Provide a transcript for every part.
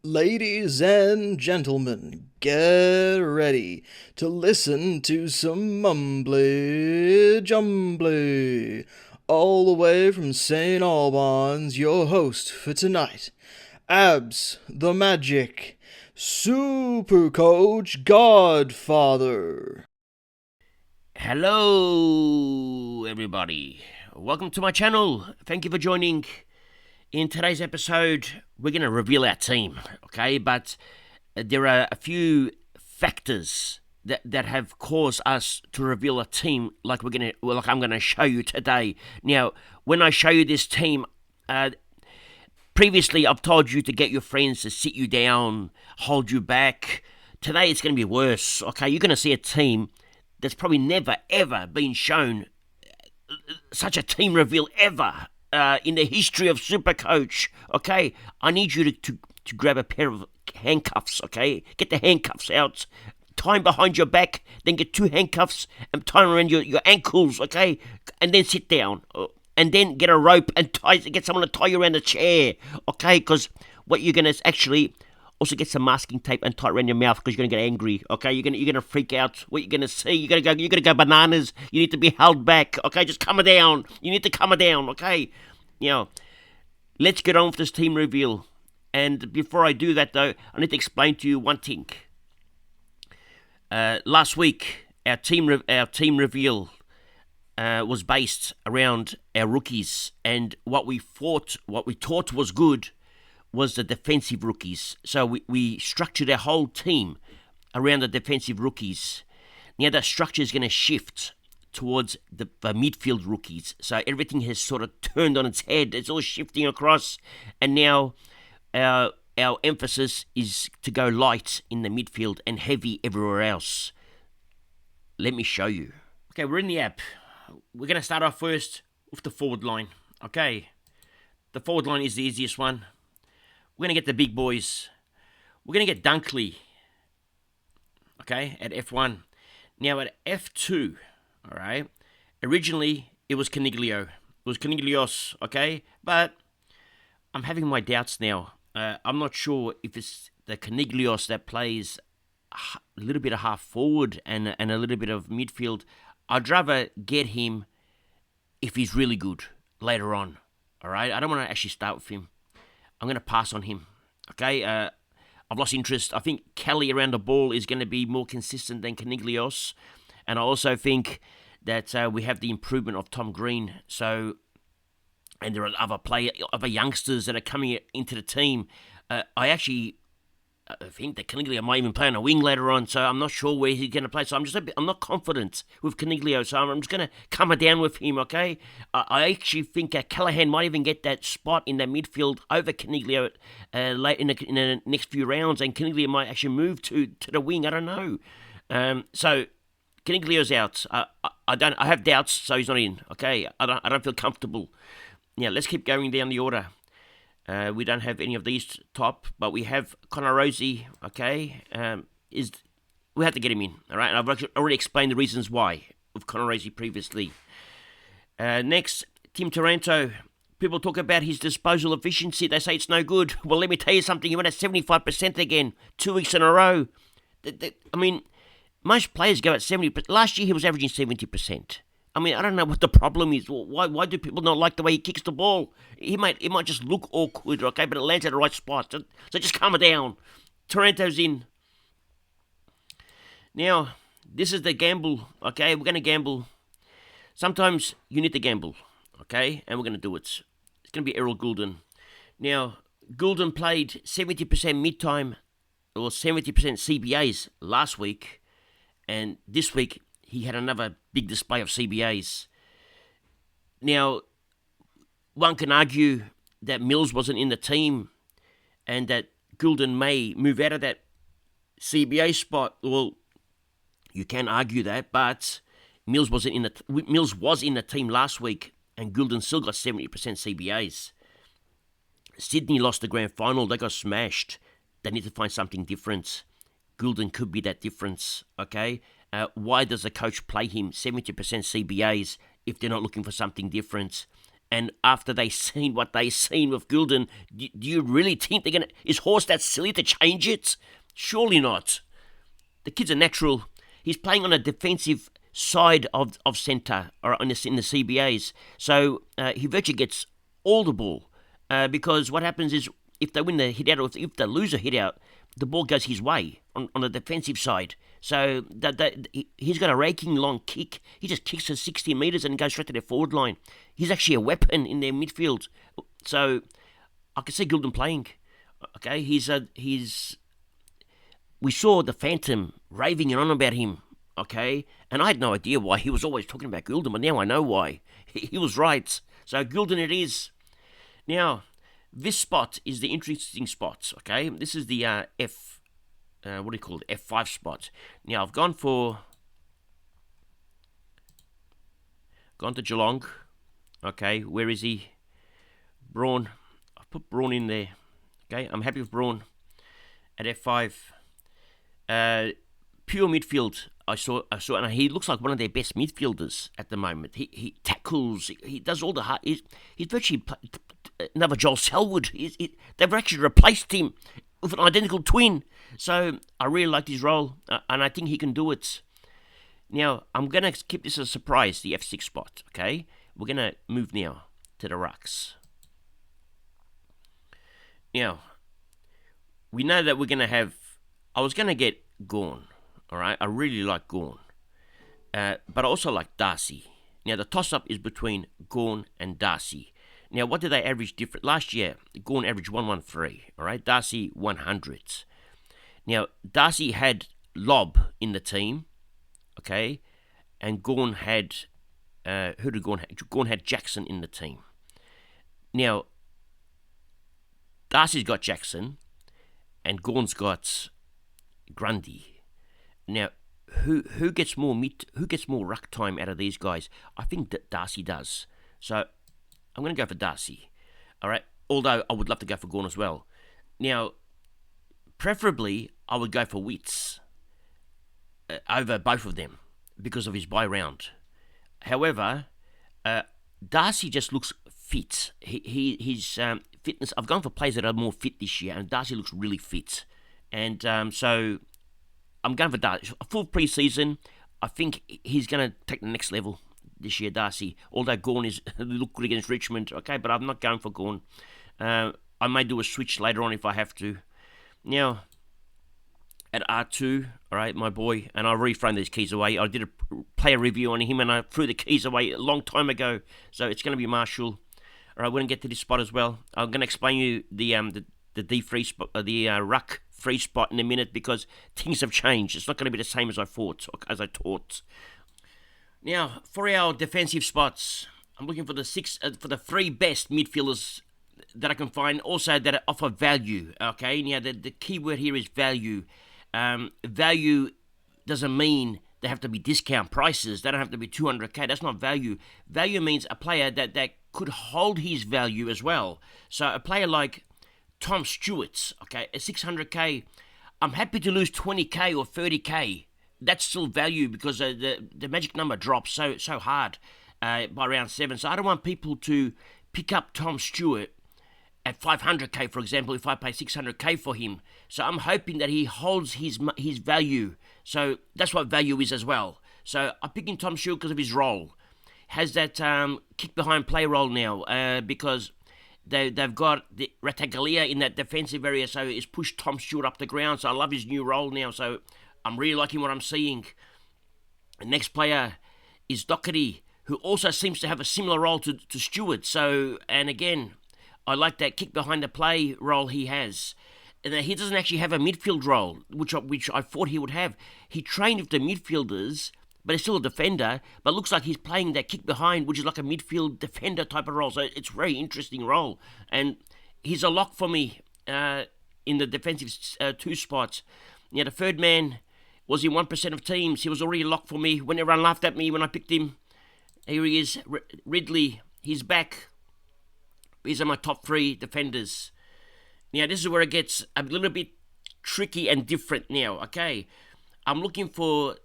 Ladies and gentlemen, get ready to listen to some mumbly jumbly. All the way from St. Albans, your host for tonight, Abs the Magic, Supercoach Godfather. Hello, everybody. Welcome to my channel. Thank you for joining. In today's episode, we're going to reveal our team, okay? But there are a few factors that have caused us to reveal a team like I'm going to show you today. Now, when I show you this team, previously I've told you to get your friends to sit you down, hold you back. Today it's going to be worse, okay? You're going to see a team that's probably never ever been shown such a team reveal ever in the history of Supercoach. Okay, I need you to grab a pair of handcuffs. Okay, get the handcuffs out, tie them behind your back, then get two handcuffs and tie them around your ankles. Okay, and then sit down. And then get a rope and get someone to tie you around the chair. Okay, because what you're gonna actually also get some masking tape and tie it around your mouth because you're gonna get angry. Okay, you're gonna freak out. What you're gonna see? You're gonna go bananas. You need to be held back. Okay, just calm it down. You need to calm it down. Okay, let's get on with this team reveal. And before I do that, though, I need to explain to you one thing. Last week, our team reveal was based around our rookies, and what we thought was good was the defensive rookies. So we structured our whole team around the defensive rookies. Now that structure is going to shift towards the midfield rookies. So everything has sort of turned on its head. It's all shifting across, and now our emphasis is to go light in the midfield and heavy everywhere else. Let me show you. Okay, we're in the app. We're going to start off first with the forward line. Okay, the forward line is the easiest one. We're going to get the big boys. We're going to get Dunkley, okay, at F1. Now at F2, all right, originally it was Caniglio. It was Caniglios, okay, but I'm having my doubts now. I'm not sure if it's the Caniglios that plays a little bit of half forward and a little bit of midfield. I'd rather get him if he's really good later on, all right? I don't want to actually start with him. I'm going to pass on him, okay? I've lost interest. I think Kelly around the ball is going to be more consistent than Caniglios. And I also think that we have the improvement of Tom Green. So, and there are other youngsters that are coming into the team. I think that Caniglio might even play on a wing later on, so I'm not sure where he's going to play. So I'm not confident with Caniglio, so I'm just going to calm it down with him, okay? I actually think Callahan might even get that spot in the midfield over Caniglio late in the next few rounds, and Caniglio might actually move to the wing. I don't know. So Caniglio's out. I have doubts, so he's not in. Okay, I don't feel comfortable. Now let's keep going down the order. We don't have any of these top, but we have Connor Rosie, okay? We have to get him in, all right? And I've already explained the reasons why with Connor Rosie previously. Next, Tim Taranto. People talk about his disposal efficiency. They say it's no good. Well, let me tell you something. He went at 75% again, 2 weeks in a row. I mean, most players go at 70%. Last year, he was averaging 70%. I mean, I don't know what the problem is. Why do people not like the way he kicks the ball? It might just look awkward, okay, but it lands at the right spot. So just calm it down. Taranto's in. Now, this is the gamble, okay? We're going to gamble. Sometimes you need to gamble, okay? And we're going to do it. It's going to be Errol Goulden. Now, Goulden played 70% mid-time or 70% CBAs last week, and this week he had another big display of CBAs. Now, one can argue that Mills wasn't in the team and that Goulden may move out of that CBA spot. Well, you can argue that, but Mills was in the team last week, and Goulden still got 70% CBAs. Sydney lost the grand final. They got smashed. They need to find something different. Goulden could be that difference, okay? Why does the coach play him 70% CBAs if they're not looking for something different? And after they seen what they seen with Gulden, do you really think they're gonna? Is Horse that silly to change it? Surely not. The kid's a natural. He's playing on a defensive side of centre or in the CBAs, so he virtually gets all the ball. Because what happens is if they win the hit out or if they lose a hit out, the ball goes his way on the defensive side. So he's got a raking long kick. He just kicks to 60 metres and goes straight to their forward line. He's actually a weapon in their midfield. So I can see Gulden playing. Okay, we saw the Phantom raving on about him. Okay, and I had no idea why he was always talking about Gulden, but now I know why. He was right. So Gulden it is. Now, this spot is the interesting spot. Okay, this is the F5 spot. Now I've gone to Geelong. Okay, where is he? Braun. I've put Braun in there. Okay, I'm happy with Braun at F5. Pure midfield. I saw, and he looks like one of their best midfielders at the moment. He tackles. He does all the hard. He's virtually another Joel Selwood. They've actually replaced him with an identical twin. So I really liked his role, and I think he can do it. Now I'm gonna keep this a surprise. The F6 spot. Okay, we're gonna move now to the rucks. Now we know that we're gonna have. I was gonna get Gawn. All right, I really like Gawn, but I also like Darcy. Now the toss-up is between Gawn and Darcy. Now what did they average different? Last year, Gawn averaged 113. All right, Darcy 100. Now Darcy had Lob in the team, okay, and Gawn had who did Gawn have? Gawn had Jackson in the team. Now Darcy's got Jackson, and Gawn's got Grundy. Now, who gets more ruck time out of these guys? I think that Darcy does. So I'm going to go for Darcy. All right. Although I would love to go for Gawn as well. Now, preferably I would go for Witts over both of them because of his bye round. However, Darcy just looks fit. His fitness. I've gone for players that are more fit this year, and Darcy looks really fit. And so I'm going for Darcy. A full pre-season, I think he's going to take the next level this year, Darcy. Although Gawn is look good against Richmond, okay, but I'm not going for Gawn. I may do a switch later on if I have to. Now, at R2, all right, my boy, and I've already thrown these keys away. I did a player review on him, and I threw the keys away a long time ago. So it's going to be Marshall. All right, we're going to get to this spot as well. I'm going to explain you the D3 spot, the ruck free spot in a minute because things have changed. It's not going to be the same as I thought, as I taught. Now, for our defensive spots, I'm looking for the three best midfielders that I can find, also that offer value. Okay, now the key word here is value. Value doesn't mean they have to be discount prices. They don't have to be 200k. That's not value. Value means a player that could hold his value as well. So a player like Tom Stewart, okay, at 600k, I'm happy to lose 20k or 30k. That's still value because the magic number drops so hard by round 7. So I don't want people to pick up Tom Stewart at 500k, for example, if I pay 600k for him. So I'm hoping that he holds his value. So that's what value is as well. So I'm picking Tom Stewart because of his role. Has that kick behind play role now because they've got the Rataglia in that defensive area, so it's pushed Tom Stewart up the ground. So I love his new role now. So I'm really liking what I'm seeing. The next player is Doherty, who also seems to have a similar role to Stewart. So, and again, I like that kick behind the play role he has. And he doesn't actually have a midfield role, which I thought he would have. He trained with the midfielders, but he's still a defender, but looks like he's playing that kick behind, which is like a midfield defender type of role. So it's a very interesting role. And he's a lock for me in the defensive 2 spots. Now, the third man was in 1% of teams. He was already a lock for me when everyone laughed at me when I picked him. Here he is, Ridley. He's back. These are my top 3 defenders. Now, this is where it gets a little bit tricky and different now, okay? I'm looking for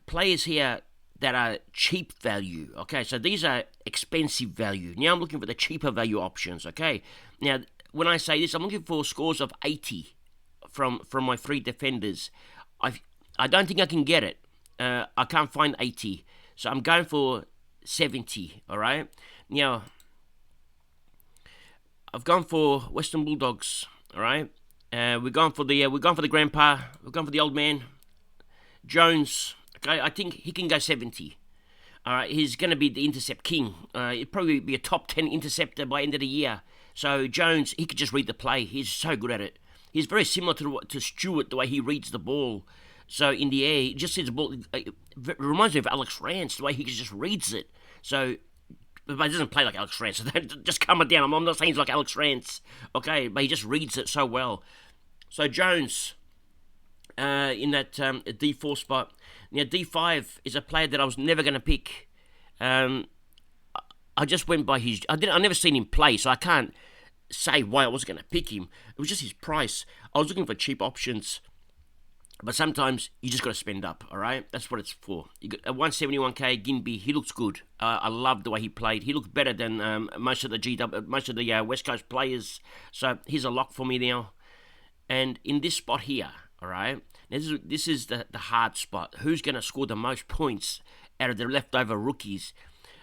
players here that are cheap value. Okay, so these are expensive value. Now I'm looking for the cheaper value options. Okay, now when I say this, I'm looking for scores of 80 from my 3 defenders. I don't think I can get it. I can't find 80, so I'm going for 70. All right, now I've gone for Western Bulldogs. All right, we're going for the grandpa. We're going for the old man, Jones. Okay, I think he can go 70. All right, he's going to be the intercept king. He'll probably be a top 10 interceptor by end of the year. So Jones, he could just read the play. He's so good at it. He's very similar to Stewart, the way he reads the ball. So in the air, he just sees the ball. It reminds me of Alex Rance, the way he just reads it. So, but he doesn't play like Alex Rance. So just calm it down. I'm not saying he's like Alex Rance, okay? But he just reads it so well. So Jones, in that D4 spot. Now D5 is a player that I was never going to pick. I just went by his. I never seen him play, so I can't say why I wasn't going to pick him. It was just his price. I was looking for cheap options, but sometimes you just got to spend up. All right, that's what it's for. You got a 171k Ginby. He looks good. I love the way he played. He looked better than most of the West Coast players. So he's a lock for me now. And in this spot here, all right. This is the hard spot. Who's going to score the most points out of the leftover rookies?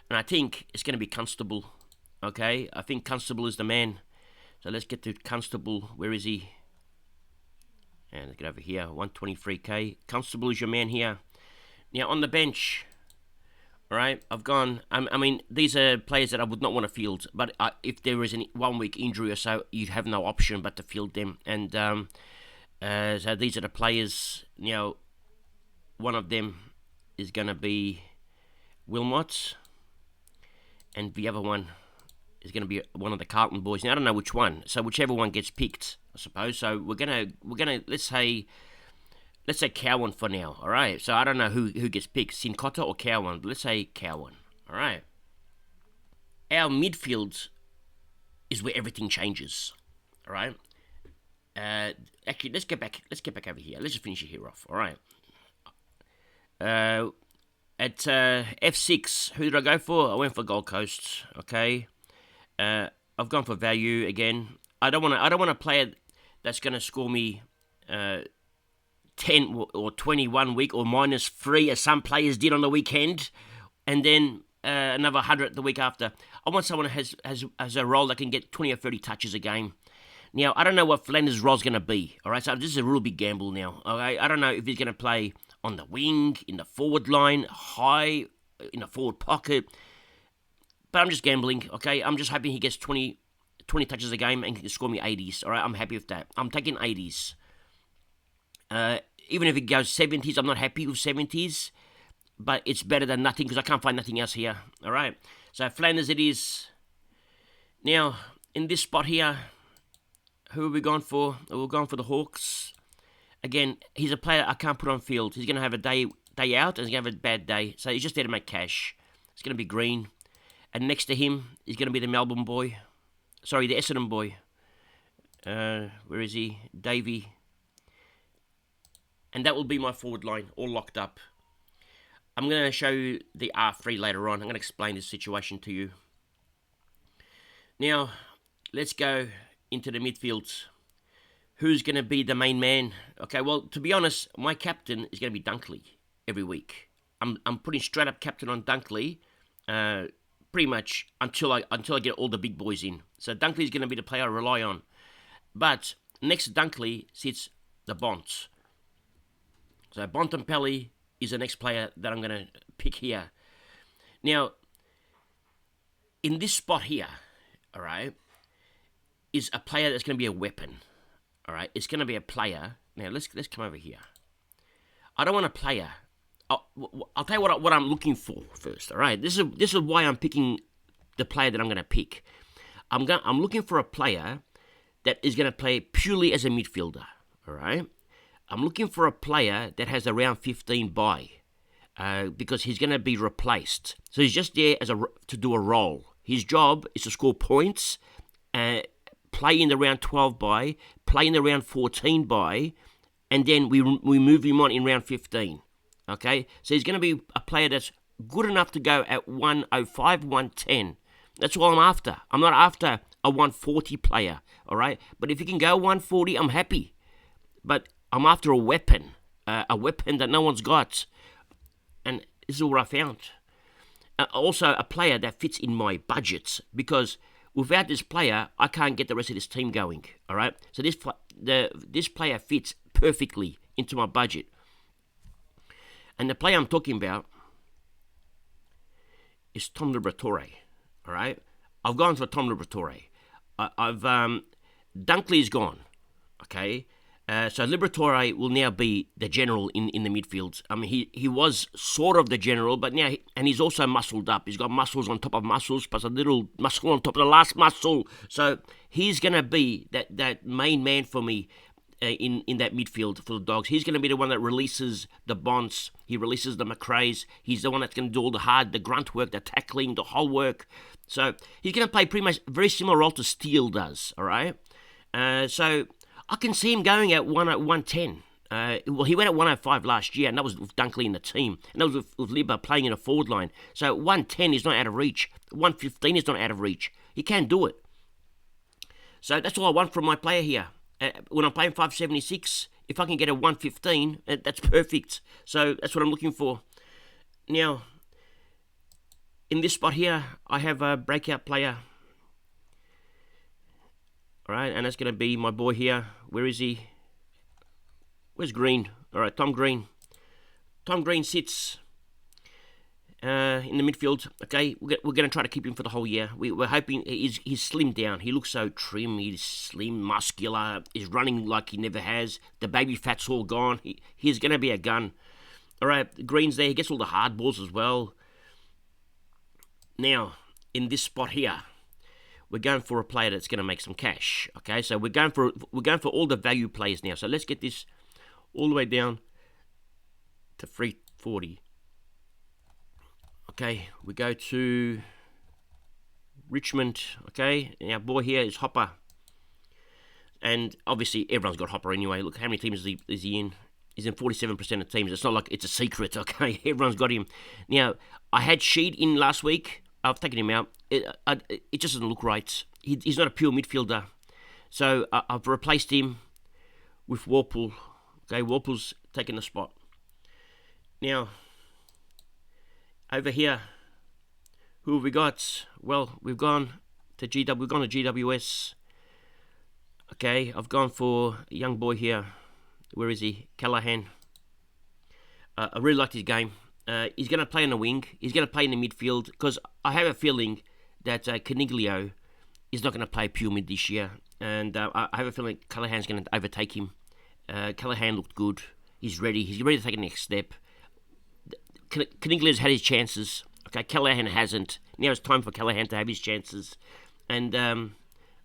And I think it's going to be Constable. Okay, I think Constable is the man. So let's get to Constable. Where is he? And let's get over here. 123k. Constable is your man here. Now on the bench, all right. I've gone. I mean, these are players that I would not want to field. But if there is a 1 week injury or so, you'd have no option but to field them. And so these are the players. Now, one of them is going to be Wilmot, and the other one is going to be one of the Carlton boys. Now I don't know which one. So whichever one gets picked, I suppose. So we're gonna let's say Cowan for now. All right. So I don't know who gets picked, Sincotta or Cowan. But let's say Cowan. All right. Our midfield is where everything changes. All right. Actually, let's get back over here. Let's just finish it here off. All right. At F6, who did I go for? I went for Gold Coast. Okay. I've gone for value again. I don't want a player that's going to score me 10 or 21 week or -3 as some players did on the weekend, and then another 100 the week after. I want someone who has a role that can get 20 or 30 touches a game. Now, I don't know what Flanders' role is going to be, all right? So this is a real big gamble now, okay? I don't know if he's going to play on the wing, in the forward line, high, in the forward pocket. But I'm just gambling, okay? I'm just hoping he gets 20 touches a game and can score me 80s, all right? I'm happy with that. I'm taking 80s. Even if it goes 70s, I'm not happy with 70s. But it's better than nothing because I can't find nothing else here, all right? So Flanders it is. Now, in this spot here, who are we going for? We're going for the Hawks. Again, he's a player I can't put on field. He's going to have a day out and he's going to have a bad day. So he's just there to make cash. It's going to be Green. And next to him is going to be the Melbourne boy. Sorry, the Essendon boy. Where is he? Davey. And that will be my forward line, all locked up. I'm going to show you the R3 later on. I'm going to explain this situation to you. Now, let's go into the midfield. Who's going to be the main man? Okay, well, to be honest, my captain is going to be Dunkley every week. I'm putting straight up captain on Dunkley, pretty much until I get all the big boys in. So Dunkley is going to be the player I rely on. But next to Dunkley sits the Bonts. So Bontempelli is the next player that I'm going to pick here. Now, in this spot here, all right, is a player that's going to be a weapon. All right, it's going to be a player. Now let's come over here. I don't want a player. I'll tell you what I'm looking for first. All right, this is why I'm picking the player that I'm going to pick. I'm looking for a player that is going to play purely as a midfielder. All right, I'm looking for a player that has around 15 bye, because he's going to be replaced. So he's just there to do a role. His job is to score points. Play in the round 12 bye, play in the round 14 bye, and then we move him on in round 15. Okay? So he's going to be a player that's good enough to go at 105, 110. That's all I'm after. I'm not after a 140 player, all right? But if you can go 140, I'm happy. But I'm after a weapon that no one's got. And this is what I found. Also, a player that fits in my budgets, because without this player, I can't get the rest of this team going, all right? So this player fits perfectly into my budget. And the player I'm talking about is Tom Liberatore, all right? I've gone for Tom Liberatore. Dunkley's gone, okay? So Liberatore will now be the general in the midfield. I mean, he was sort of the general, but now, and he's also muscled up. He's got muscles on top of muscles, plus a little muscle on top of the last muscle. So he's going to be that main man for me in that midfield for the Dogs. He's going to be the one that releases the Bonds. He releases the McRaes. He's the one that's going to do all the grunt work, the tackling, the whole work. So he's going to play pretty much a very similar role to Steele does, all right? So I can see him going at 110. Well, he went at 105 last year, and that was with Dunkley in the team. And that was with Libba playing in a forward line. So 110 is not out of reach. 115 is not out of reach. He can do it. So that's all I want from my player here. When I'm playing 576, if I can get a 115, that's perfect. So that's what I'm looking for. Now, in this spot here, I have a breakout player. All right, and that's going to be my boy here. Where is he? Where's Green? All right, Tom Green. Tom Green sits in the midfield. Okay, we're going to try to keep him for the whole year. We're hoping he's slimmed down. He looks so trim. He's slim, muscular. He's running like he never has. The baby fat's all gone. He's going to be a gun. All right, Green's there. He gets all the hard balls as well. Now, in this spot here, we're going for a player that's going to make some cash. Okay, so we're going for all the value players now. So let's get this all the way down to 340. Okay, we go to Richmond. Okay, and our boy here is Hopper, and obviously everyone's got Hopper anyway. Look, how many teams is he in? He's in 47% of teams. It's not like it's a secret. Okay, everyone's got him. Now, I had Sheed in last week. I've taken him out. It just doesn't look right. He's not a pure midfielder. So I've replaced him with Warple. Okay, Warple's taking the spot. Now, over here, who have we got? Well, we've gone to GWS. Okay, I've gone for a young boy here. Where is he? Callahan. I really liked his game. He's going to play on the wing. He's going to play in the midfield, because I have a feeling that Caniglio is not going to play pure mid this year. And I have a feeling Callahan's going to overtake him. Callahan looked good. He's ready. He's ready to take a next step. Caniglio's had his chances. Okay, Callahan hasn't. Now it's time for Callahan to have his chances. And,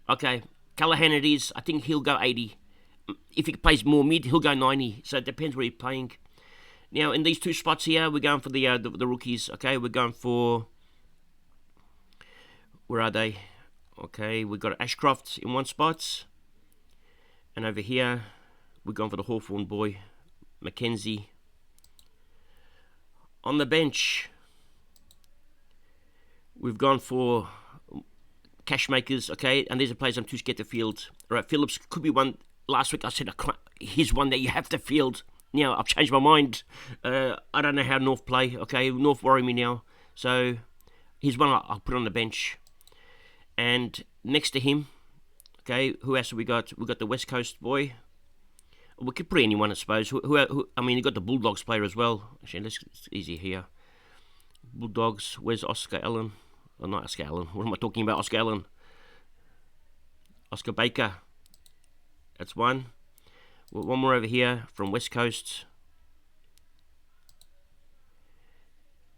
okay, Callahan it is. I think he'll go 80. If he plays more mid, he'll go 90. So it depends where he's playing. Now, in these two spots here, we're going for the rookies. Okay, we're going for... Where are they? Okay, we've got Ashcroft in one spot. And over here, we're going for the Hawthorn boy, Mackenzie. On the bench, we've gone for cash makers, okay? And these are players I'm too scared to field. All right, Phillips could be one. Last week I said he's one that you have to field. Now, I've changed my mind. I don't know how North play. Okay, North worry me now. So, he's one I'll put on the bench. And next to him, okay, who else have we got? We've got the West Coast boy. We could put anyone, I suppose. I mean, you've got the Bulldogs player as well. Actually, it's easy here. Bulldogs, where's Oscar Allen? Oh, not Oscar Allen. What am I talking about? Oscar Allen. Oscar Baker. That's one. One more over here from West Coast.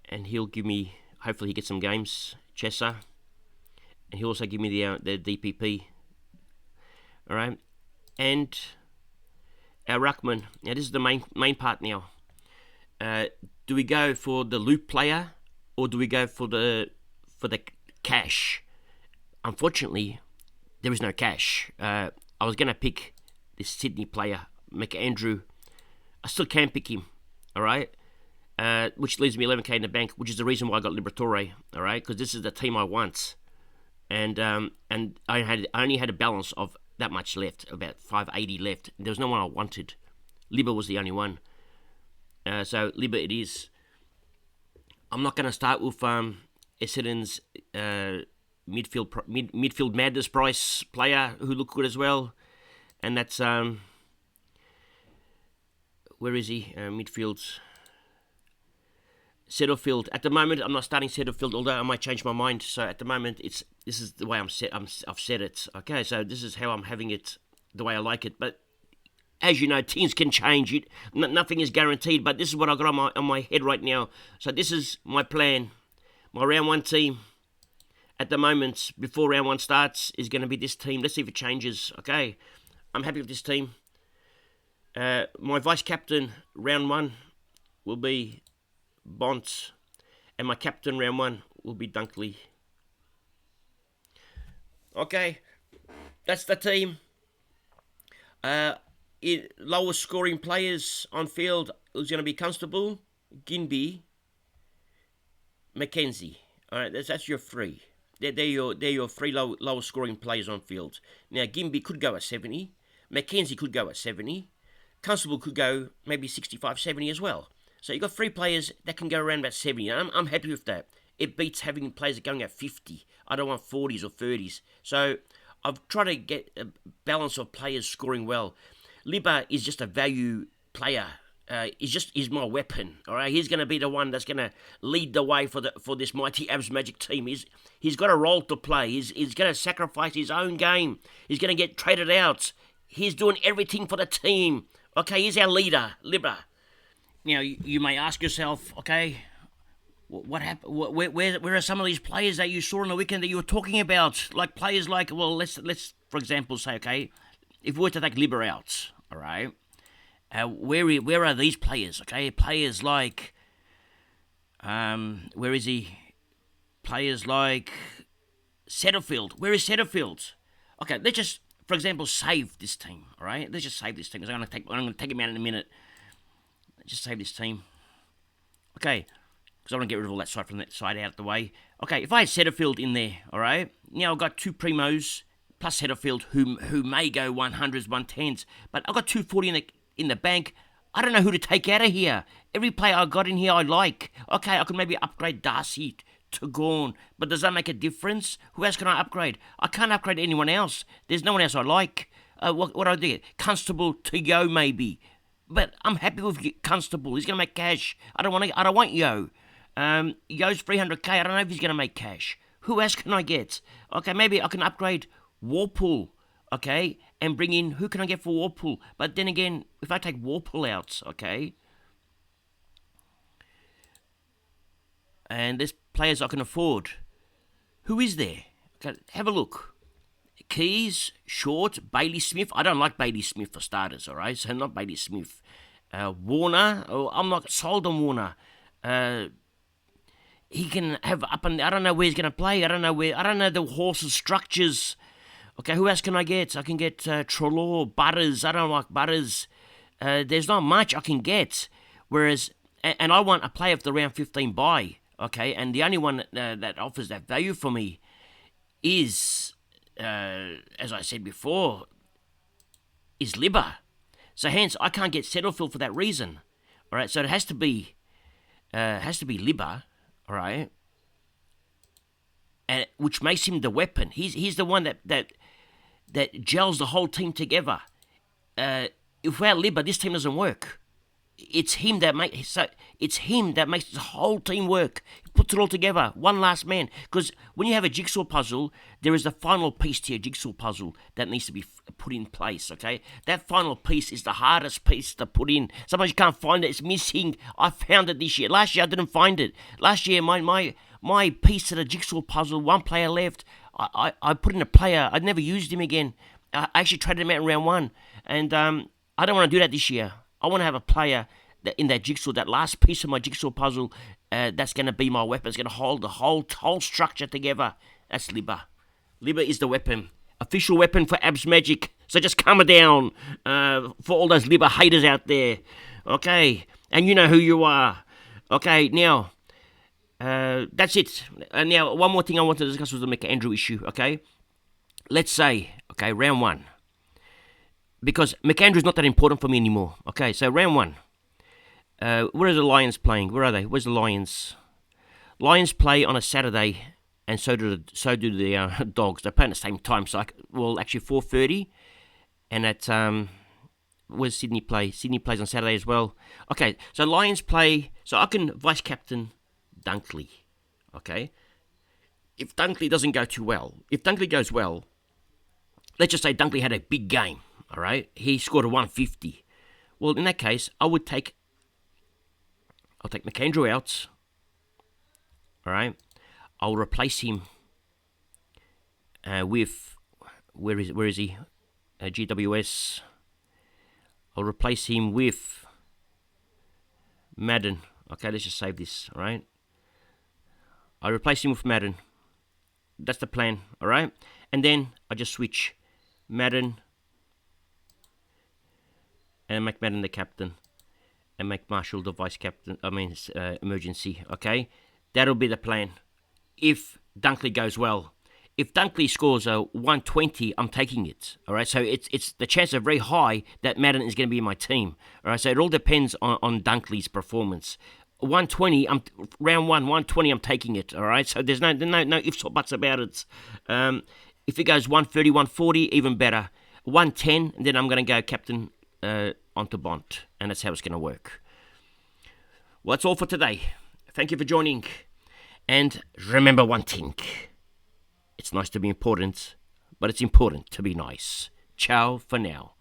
And he'll give me, hopefully he gets some games, Chessa. And he'll also give me the DPP. Alright. And our Ruckman. Now this is the main part now. Do we go for the loop player, or do we go for the cash? Unfortunately, there is no cash. I was going to pick this Sydney player, McAndrew. I still can pick him, all right? which leaves me 11k in the bank, which is the reason why I got Liberatore, all right? Because this is the team I want. And I only had a balance of that much left, about 580 left. There was no one I wanted. Liber was the only one. So Liber it is. I'm not going to start with Essendon's midfield madness price player who looked good as well. And that's, where is he? Midfield. Setterfield. At the moment, I'm not starting Setterfield, although I might change my mind. So at the moment, this is the way I've set it. Okay, so this is how I'm having it, the way I like it. But as you know, teams can change it. Nothing is guaranteed. But this is what I got on my head right now. So this is my plan. My round one team at the moment, before round one starts, is going to be this team. Let's see if it changes. Okay, I'm happy with this team. My vice captain round one will be Bont, and my captain round one will be Dunkley. Okay, that's the team. Lowest scoring players on field is going to be Constable, Ginby, Mackenzie. All right, that's your three. They're your three lowest scoring players on field. Now Ginby could go at 70, Mackenzie could go at 70, Constable could go maybe 65, 70 as well. So you've got three players that can go around about 70. I'm happy with that. It beats having players going at 50. I don't want 40s or 30s. So I've tried to get a balance of players scoring well. Liber is just a value player. He's my weapon. All right, he's going to be the one that's going to lead the way for this mighty absmagic team. He's got a role to play. He's going to sacrifice his own game. He's going to get traded out. He's doing everything for the team. Okay, he's our leader, Liber. Now, you may ask yourself, okay, what happened? Where are some of these players that you saw on the weekend that you were talking about? Like players like, well, let's for example say, okay, if we were to take Liber out, all right, where are these players? Okay, players like, where is he? Players like Setterfield. Where is Setterfield? Okay, let's just, for example, save this team. All right, let's just save this team. I'm going to take him out in a minute. Just save this team. Okay, because I want to get rid of all that side from that side out of the way. Okay, if I had Setterfield in there, all right, now I've got two primos plus Setterfield who may go 100s, 110s, but I've got 240 in the bank. I don't know who to take out of here. Every player I got in here I like. Okay, I could maybe upgrade Darcy to Gorn, but does that make a difference? Who else can I upgrade? I can't upgrade anyone else. There's no one else I like. What do I do? Constable to Yo maybe. But I'm happy with Constable. He's going to make cash. I don't want Yo. Yo's 300k. I don't know if he's going to make cash. Who else can I get? Okay, maybe I can upgrade Warpool. Okay, and bring in, who can I get for Warpool? But then again, if I take Warpool out, okay, and there's players I can afford. Who is there? Okay, have a look. Keys, Short, Bailey Smith. I don't like Bailey Smith for starters, all right? So not Bailey Smith. Warner. Oh, I'm not sold on Warner. He can have up and I don't know where he's going to play. I don't know the horse's structures. Okay, who else can I get? I can get Trelaw, Butters. I don't like Butters. There's not much I can get. Whereas, and I want a player of the round 15 buy. Okay, and the only one that offers that value for me is, as I said before, is Liber. So hence, I can't get Setterfield for that reason. All right, so it has to be Liber. All right, and which makes him the weapon. He's the one that gels the whole team together. If without Liber, this team doesn't work. It's him that makes the whole team work. He puts it all together. One last man. Because when you have a jigsaw puzzle, there is the final piece to your jigsaw puzzle that needs to be put in place. Okay, that final piece is the hardest piece to put in. Sometimes you can't find it. It's missing. I found it this year. Last year I didn't find it. Last year my piece to the jigsaw puzzle, one player left. I put in a player. I'd never used him again. I actually traded him out in round one, and I don't want to do that this year. I want to have a player that in that jigsaw, that last piece of my jigsaw puzzle, that's going to be my weapon. It's going to hold the whole structure together. That's Liber. Liber is the weapon. Official weapon for absmagic. So just calm it down for all those Liber haters out there. Okay, and you know who you are. Okay, now, that's it. Now, one more thing I want to discuss was the McAndrew issue, okay? Let's say, okay, round one. Because McAndrew's not that important for me anymore. Okay, so round one. Where are the Lions playing? Where are they? Where's the Lions? Lions play on a Saturday, and so do the Dogs. They play at the same time. So, actually 4:30, and at where's Sydney play? Sydney plays on Saturday as well. Okay, so Lions play. So I can vice captain Dunkley. Okay, if Dunkley doesn't go too well, if Dunkley goes well, let's just say Dunkley had a big game. All right, he scored a 150. Well, in that case, I'll take McAndrew out. All right, I'll replace him with where is he? GWS. I'll replace him with Madden. Okay, let's just save this. All right, I'll replace him with Madden. That's the plan. All right, and then I just switch Madden and make Madden the captain, and make Marshall the vice captain. Emergency. Okay, that'll be the plan. If Dunkley goes well, if Dunkley scores a 120, I'm taking it. All right, so it's the chances are very high that Madden is going to be in my team. All right, so it all depends on Dunkley's performance. 120, round one, 120, I'm taking it. All right, so there's no ifs or buts about it. If it goes 130, 140, even better. 110, and then I'm going to go captain onto Bont, and that's how it's going to work. Well, that's all for today. Thank you for joining, and remember one thing. It's nice to be important, but it's important to be nice. Ciao for now.